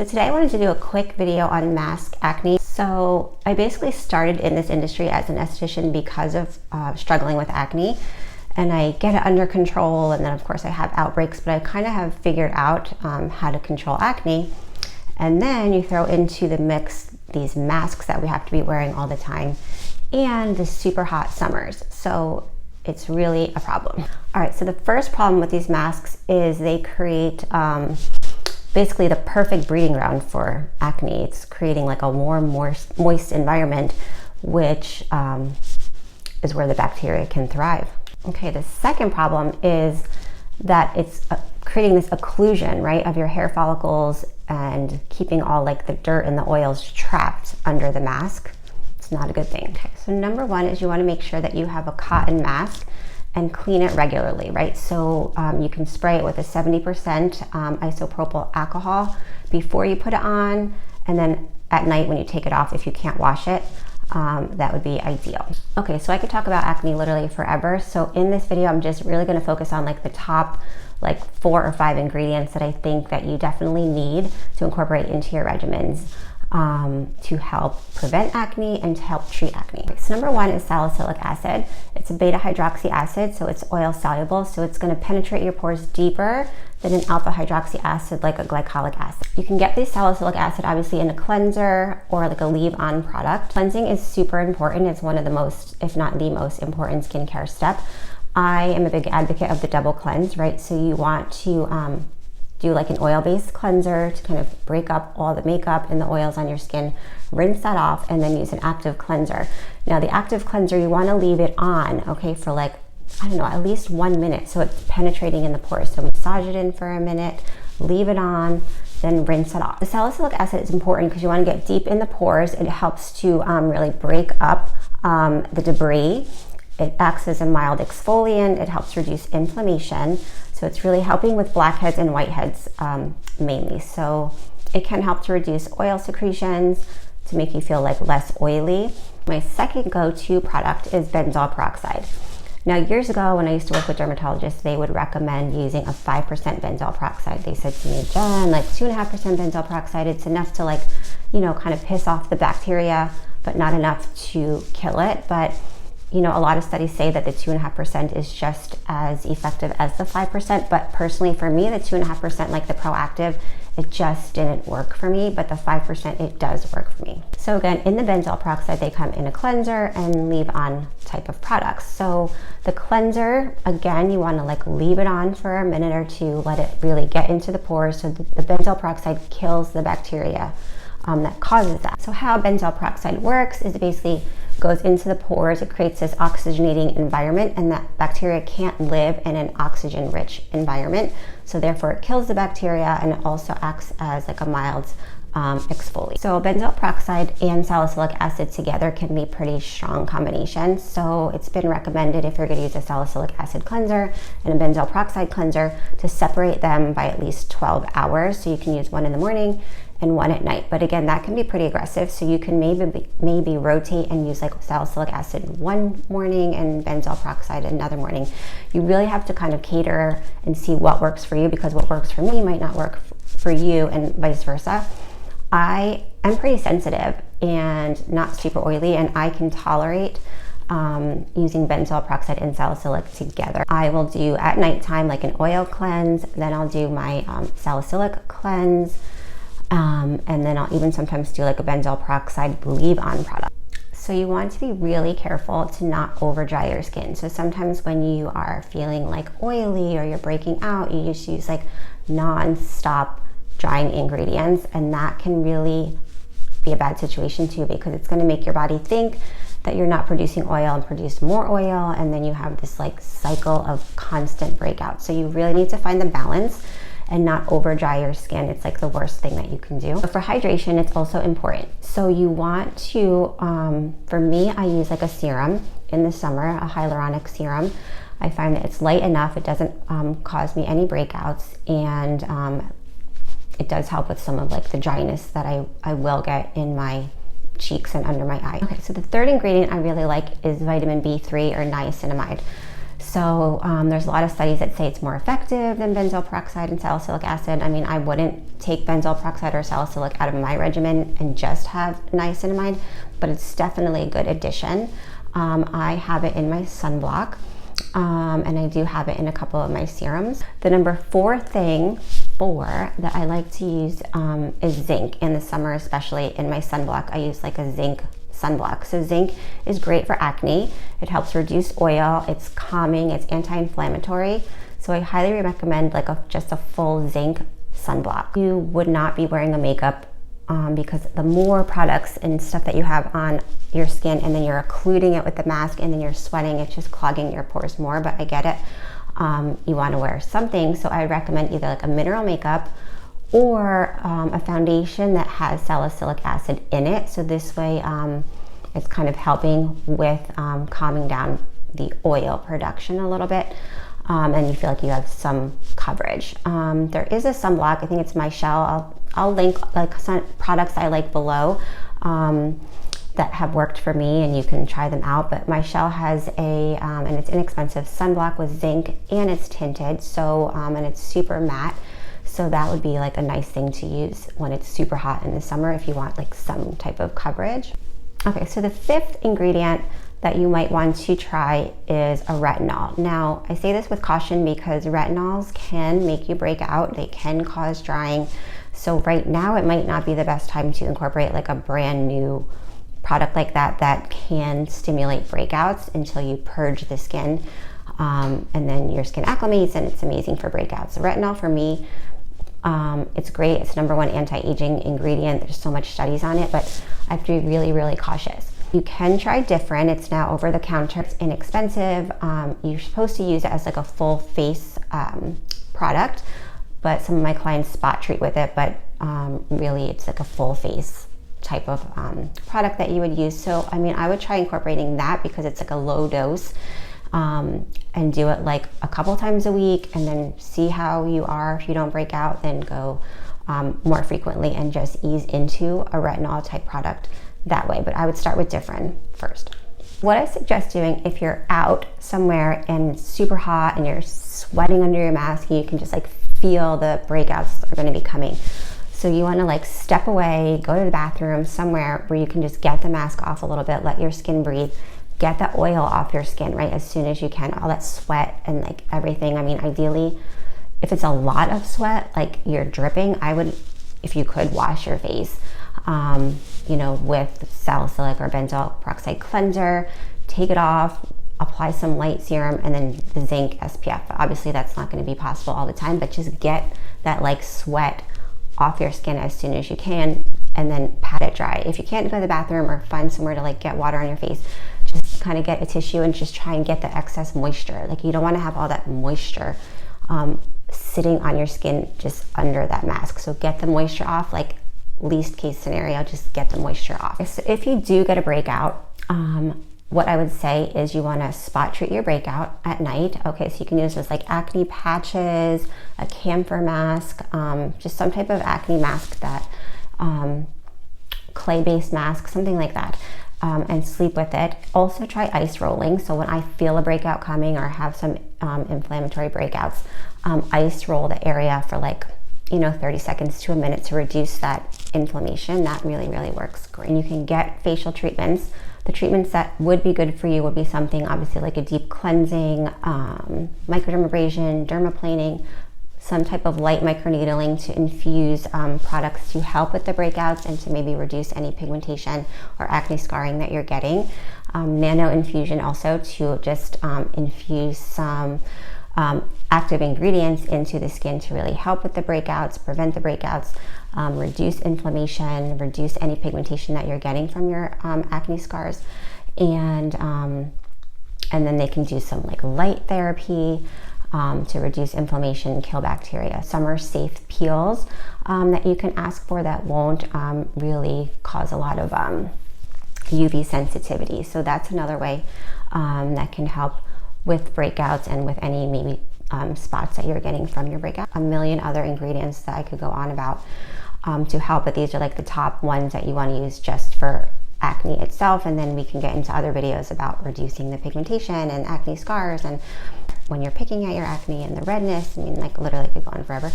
So today I wanted to do a quick video on mask acne. So I basically started in this industry as an esthetician because of struggling with acne, and I get it under control, and then of course I have outbreaks, but I kind of have figured out how to control acne. And then you throw into the mix these masks that we have to be wearing all the time and the super hot summers. So it's really a problem. All right, so the first problem with these masks is they create basically the perfect breeding ground for acne. It's creating like a warm, moist environment, which is where the bacteria can thrive. Okay, the second problem is that it's creating this occlusion, right, of your hair follicles and keeping all like the dirt and the oils trapped under the mask. It's not a good thing. Okay, so number one is you want to make sure that you have a cotton mask and clean it regularly, right? So you can spray it with a 70% isopropyl alcohol before you put it on, and then at night when you take it off, if you can't wash it, that would be ideal. Okay, so I could talk about acne literally forever. So in this video, I'm just really gonna focus on like the top 4 or 5 ingredients that I think that you definitely need to incorporate into your regimens to help prevent acne and to help treat acne. So number one is salicylic acid. It's a beta hydroxy acid, so it's oil soluble, so it's going to penetrate your pores deeper than an alpha hydroxy acid like a glycolic acid. You can get this salicylic acid obviously in a cleanser or like a leave-on product. Cleansing is super important. It's one of the most, if not the most important skincare step. I am a big advocate of the double cleanse, right? So you want to do like an oil-based cleanser to kind of break up all the makeup and the oils on your skin, rinse that off, and then use an active cleanser. Now the active cleanser, you want to leave it on, okay, for like, I don't know, at least 1 minute, so it's penetrating in the pores. So massage it in for a minute, leave it on, then rinse it off. The salicylic acid is important because you want to get deep in the pores. It helps to really break up the debris. It acts as a mild exfoliant. It helps reduce inflammation. So it's really helping with blackheads and whiteheads mainly. So it can help to reduce oil secretions, to make you feel like less oily. My second go-to product is benzoyl peroxide. Now years ago when I used to work with dermatologists, they would recommend using a 5% benzoyl peroxide. They said to me, Jen, like 2.5% benzoyl peroxide, it's enough to like, you know, kind of piss off the bacteria, but not enough to kill it. But you know, a lot of studies say that the 2.5% is just as effective as the 5%, but personally for me, the 2.5%, like the Proactiv, it just didn't work for me, but the 5%, it does work for me. So again, in the benzoyl peroxide, they come in a cleanser and leave-on type of products. So the cleanser, again, you wanna like leave it on for a minute or two, let it really get into the pores. So the benzoyl peroxide kills the bacteria that causes that. So how benzoyl peroxide works is it basically goes into the pores, it creates this oxygenating environment, and that bacteria can't live in an oxygen-rich environment. So therefore it kills the bacteria, and it also acts as like a mild exfoliant. So benzoyl peroxide and salicylic acid together can be pretty strong combination. So it's been recommended if you're going to use a salicylic acid cleanser and a benzoyl peroxide cleanser to separate them by at least 12 hours. So you can use one in the morning and one at night. But again, that can be pretty aggressive. So you can maybe rotate and use like salicylic acid one morning and benzoyl peroxide another morning. You really have to kind of cater and see what works for you, because what works for me might not work for you and vice versa. I am pretty sensitive and not super oily, and I can tolerate using benzoyl peroxide and salicylic together. I will do at nighttime like an oil cleanse, then I'll do my salicylic cleanse, and then I'll even sometimes do like a benzoyl peroxide leave-on product. So you want to be really careful to not over dry your skin. So sometimes when you are feeling like oily or you're breaking out, you just use like non-stop drying ingredients, and that can really be a bad situation too, because it's going to make your body think that you're not producing oil and produce more oil, and then you have this like cycle of constant breakout. So you really need to find the balance and not over dry your skin. It's like the worst thing that you can do. But for hydration, it's also important. So you want to, for me, I use like a serum in the summer, a hyaluronic serum. I find that it's light enough, it doesn't cause me any breakouts, and it does help with some of like the dryness that I will get in my cheeks and under my eye. Okay, so the third ingredient I really like is vitamin B3 or niacinamide. So there's a lot of studies that say it's more effective than benzoyl peroxide and salicylic acid. I mean, I wouldn't take benzoyl peroxide or salicylic out of my regimen and just have niacinamide, but it's definitely a good addition. I have it in my sunblock, and I do have it in a couple of my serums. The number 4 that I like to use is zinc in the summer, especially in my sunblock. I use like a zinc sunblock. So zinc is great for acne. It helps reduce oil. It's calming. It's anti-inflammatory. So I highly recommend like just a full zinc sunblock. You would not be wearing a makeup because the more products and stuff that you have on your skin, and then you're occluding it with the mask, and then you're sweating, it's just clogging your pores more. But I get it. You want to wear something. So I recommend either like a mineral makeup or a foundation that has salicylic acid in it. So this way it's kind of helping with calming down the oil production a little bit, and you feel like you have some coverage. There is a sunblock, I think it's Michelle. I'll link like some products I like below that have worked for me, and you can try them out. But Michelle has a, and it's inexpensive, sunblock with zinc, and it's tinted, so and it's super matte. So that would be like a nice thing to use when it's super hot in the summer if you want like some type of coverage. Okay, so the 5th ingredient that you might want to try is a retinol. Now, I say this with caution because retinols can make you break out. They can cause drying. So right now it might not be the best time to incorporate like a brand new product like that can stimulate breakouts until you purge the skin, and then your skin acclimates, and it's amazing for breakouts. So retinol for me, it's great. It's number 1 anti-aging ingredient. There's so much studies on it, but I have to be really, really cautious. You can try Differin. It's now over the counter. It's inexpensive. You're supposed to use it as like a full face product, but some of my clients spot treat with it, but really it's like a full face type of product that you would use. So, I mean, I would try incorporating that because it's like a low dose, and do it like a couple times a week, and then see how you are. If you don't break out, then go more frequently and just ease into a retinol type product that way. But I would start with Differin first. What I suggest doing if you're out somewhere and it's super hot and you're sweating under your mask, and you can just like feel the breakouts are going to be coming. So you want to like step away, go to the bathroom somewhere where you can just get the mask off a little bit, let your skin breathe, get the oil off your skin, right, as soon as you can, all that sweat and like everything. I mean, ideally, if it's a lot of sweat, like you're dripping, I would, if you could, wash your face, you know, with salicylic or benzoyl peroxide cleanser, take it off, apply some light serum, and then the zinc SPF. Obviously, that's not going to be possible all the time, but just get that like sweat off your skin as soon as you can, and then pat it dry. If you can't go to the bathroom or find somewhere to like get water on your face, just kind of get a tissue and just try and get the excess moisture. Like you don't want to have all that moisture sitting on your skin just under that mask. So get the moisture off, like least case scenario, just get the moisture off. So if you do get a breakout, what I would say is you want to spot treat your breakout at night. Okay, so you can use this like acne patches, a camphor mask, just some type of acne mask that, clay-based mask, something like that, and sleep with it. Also try ice rolling. So when I feel a breakout coming or have some inflammatory breakouts, ice roll the area for like, you know, 30 seconds to a minute to reduce that inflammation. That really, really works great. And you can get facial treatments. The treatments that would be good for you would be something obviously like a deep cleansing, microdermabrasion, dermaplaning, some type of light microneedling to infuse products to help with the breakouts and to maybe reduce any pigmentation or acne scarring that you're getting. Nano infusion also to just infuse some active ingredients into the skin to really help with the breakouts, prevent the breakouts, reduce inflammation, reduce any pigmentation that you're getting from your acne scars, and then they can do some like light therapy to reduce inflammation, kill bacteria. Some are safe peels that you can ask for that won't really cause a lot of UV sensitivity. So that's another way that can help with breakouts and with any maybe spots that you're getting from your breakout. A million other ingredients that I could go on about to help, but these are like the top ones that you want to use just for acne itself, and then we can get into other videos about reducing the pigmentation and acne scars, and when you're picking at your acne and the redness. I mean, like literally could go on forever.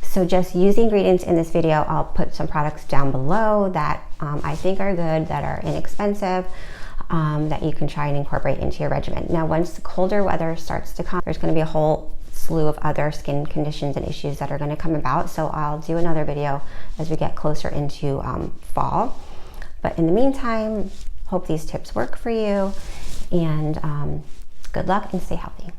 So just use the ingredients in this video. I'll put some products down below that I think are good, that are inexpensive, that you can try and incorporate into your regimen. Now, once the colder weather starts to come, there's going to be a whole slew of other skin conditions and issues that are going to come about. So I'll do another video as we get closer into fall. But in the meantime, hope these tips work for you, and good luck and stay healthy.